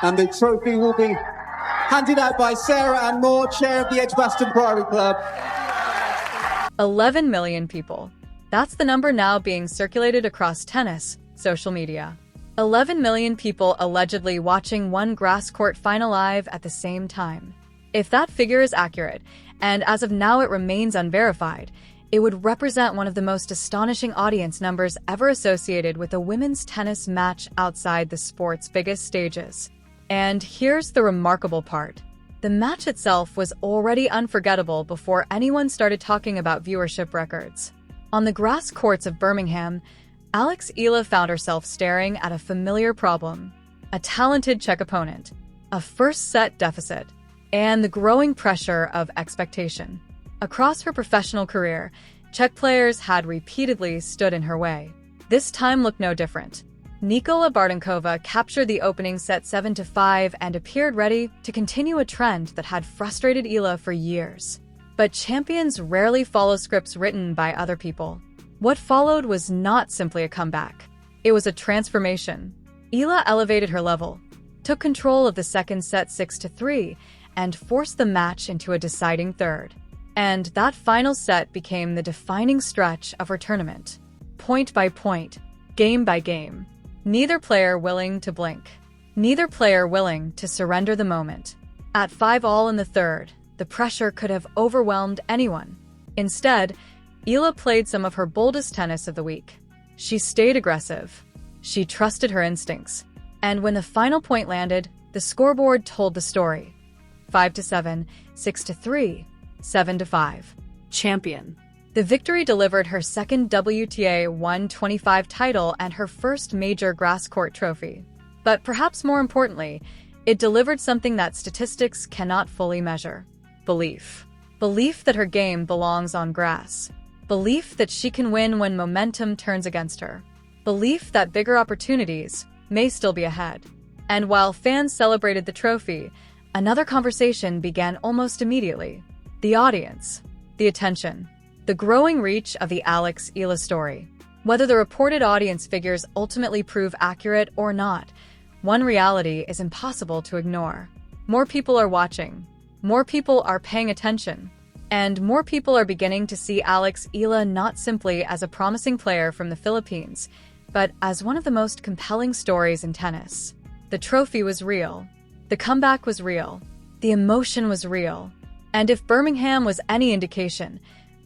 And the trophy will be handed out by Sarah Ann Moore, chair of the Edgbaston Priory Club. 11 million people. That's the number now being circulated across tennis social media. 11 million people allegedly watching one grass court final live at the same time. If that figure is accurate, and as of now it remains unverified, it would represent one of the most astonishing audience numbers ever associated with a women's tennis match outside the sport's biggest stages. And here's the remarkable part. The match itself was already unforgettable before anyone started talking about viewership records. On the grass courts of Birmingham, Alex Eala found herself staring at a familiar problem: a talented Czech opponent, a first-set deficit, and the growing pressure of expectation. Across her professional career, Czech players had repeatedly stood in her way. This time looked no different. Nikola Bartonkova captured the opening set 7-5 and appeared ready to continue a trend that had frustrated Eala for years. But champions rarely follow scripts written by other people. What followed was not simply a comeback. It was a transformation. Eala elevated her level, took control of the second set 6-3, and forced the match into a deciding third. And that final set became the defining stretch of her tournament. Point by point, game by game. Neither player willing to blink. Neither player willing to surrender the moment. At 5-all in the third, the pressure could have overwhelmed anyone. Instead, Eala played some of her boldest tennis of the week. She stayed aggressive. She trusted her instincts. And when the final point landed, the scoreboard told the story. 5-7, 6-3, 7-5. Champion. The victory delivered her second WTA 125 title and her first major grass court trophy. But perhaps more importantly, it delivered something that statistics cannot fully measure: belief. Belief that her game belongs on grass. Belief that she can win when momentum turns against her. Belief that bigger opportunities may still be ahead. And while fans celebrated the trophy, another conversation began almost immediately. The audience. The attention. The growing reach of the Alex Eala story. Whether the reported audience figures ultimately prove accurate or not, one reality is impossible to ignore. More people are watching. More people are paying attention. And more people are beginning to see Alex Eala not simply as a promising player from the Philippines, but as one of the most compelling stories in tennis. The trophy was real. The comeback was real. The emotion was real. And if Birmingham was any indication,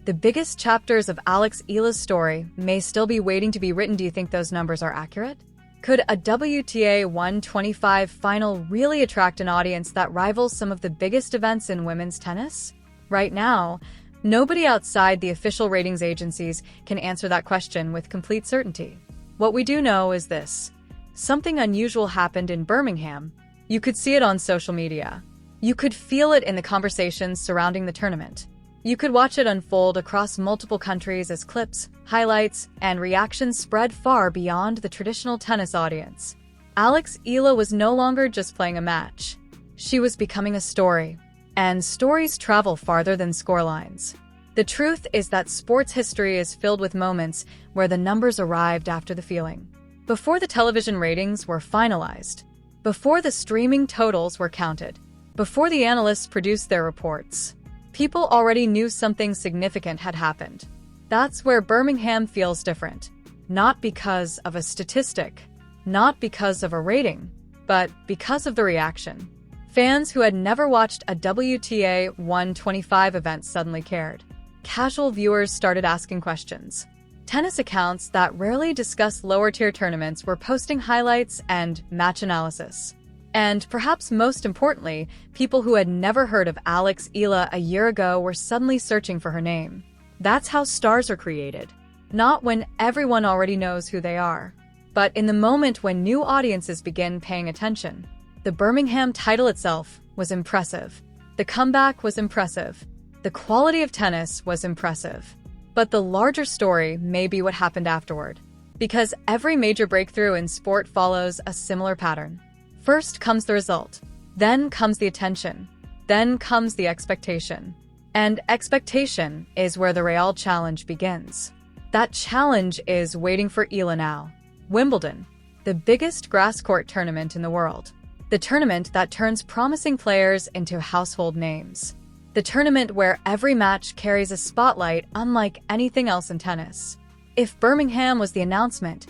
the biggest chapters of Alex Eala's story may still be waiting to be written. Do you think those numbers are accurate? Could a WTA 125 final really attract an audience that rivals some of the biggest events in women's tennis? Right now, nobody outside the official ratings agencies can answer that question with complete certainty. What we do know is this: something unusual happened in Birmingham. You could see it on social media. You could feel it in the conversations surrounding the tournament. You could watch it unfold across multiple countries as clips, highlights, and reactions spread far beyond the traditional tennis audience. Alex Eala was no longer just playing a match. She was becoming a story. And stories travel farther than scorelines. The truth is that sports history is filled with moments where the numbers arrived after the feeling. Before the television ratings were finalized. Before the streaming totals were counted. Before the analysts produced their reports. People already knew something significant had happened. That's where Birmingham feels different. Not because of a statistic, not because of a rating, but because of the reaction. Fans who had never watched a WTA 125 event suddenly cared. Casual viewers started asking questions. Tennis accounts that rarely discuss lower-tier tournaments were posting highlights and match analysis. And perhaps most importantly, people who had never heard of Alex Eala a year ago were suddenly searching for her name. That's how stars are created. Not when everyone already knows who they are, but in the moment when new audiences begin paying attention. The Birmingham title itself was impressive. The comeback was impressive. The quality of tennis was impressive. But the larger story may be what happened afterward. Because every major breakthrough in sport follows a similar pattern. First comes the result, then comes the attention, then comes the expectation. And expectation is where the real challenge begins. That challenge is waiting for Eala now. Wimbledon. the biggest grass court tournament in the world. The tournament that turns promising players into household names. The tournament where every match carries a spotlight unlike anything else in tennis. If Birmingham was the announcement,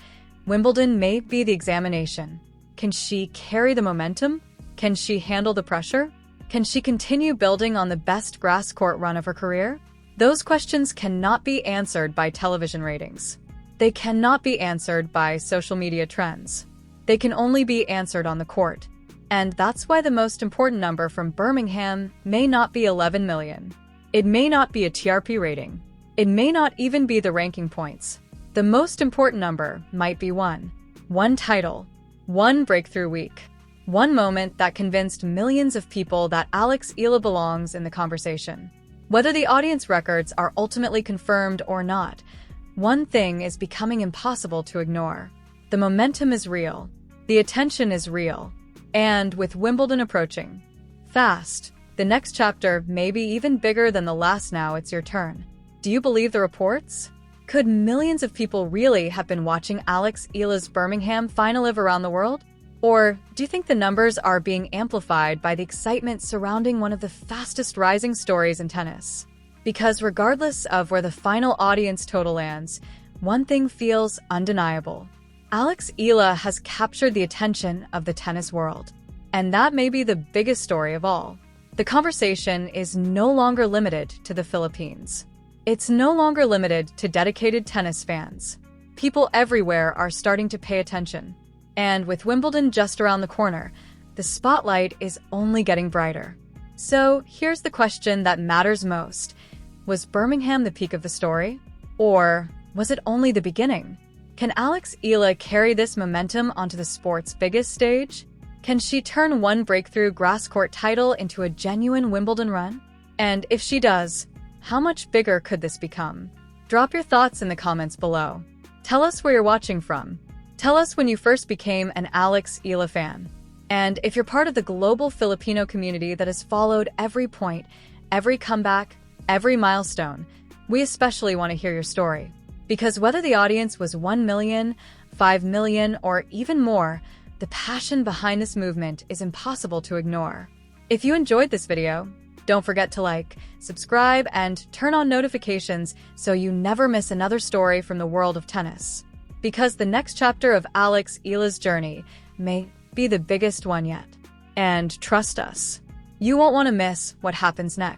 Wimbledon may be the examination. Can she carry the momentum? Can she handle the pressure? Can she continue building on the best grass court run of her career? Those questions cannot be answered by television ratings. They cannot be answered by social media trends. They can only be answered on the court. And that's why the most important number from Birmingham may not be 11 million. It may not be a TRP rating. It may not even be the ranking points. The most important number might be one. One title. One breakthrough week. One moment that convinced millions of people that Alex Eala belongs in the conversation. Whether the audience records are ultimately confirmed or not, one thing is becoming impossible to ignore. The momentum is real. The attention is real. And with Wimbledon approaching fast, the next chapter may be even bigger than the last. Now it's your turn. Do you believe the reports? Could millions of people really have been watching Alex Eala's Birmingham final live around the world? Or do you think the numbers are being amplified by the excitement surrounding one of the fastest rising stories in tennis? Because regardless of where the final audience total lands, one thing feels undeniable. Alex Eala has captured the attention of the tennis world. And that may be the biggest story of all. The conversation is no longer limited to the Philippines. It's no longer limited to dedicated tennis fans. People everywhere are starting to pay attention. And with Wimbledon just around the corner, the spotlight is only getting brighter. So here's the question that matters most. Was Birmingham the peak of the story? Or was it only the beginning? Can Alex Eala carry this momentum onto the sport's biggest stage? Can she turn one breakthrough grass court title into a genuine Wimbledon run? And if she does, how much bigger could this become? Drop your thoughts in the comments below. Tell us where you're watching from. Tell us when you first became an Alex Eala fan. And if you're part of the global Filipino community that has followed every point, every comeback, every milestone, we especially want to hear your story. Because whether the audience was 1 million, 5 million, or even more, the passion behind this movement is impossible to ignore. If you enjoyed this video, don't forget to like, subscribe, and turn on notifications so you never miss another story from the world of tennis. Because the next chapter of Alex Eala's journey may be the biggest one yet. And trust us, you won't want to miss what happens next.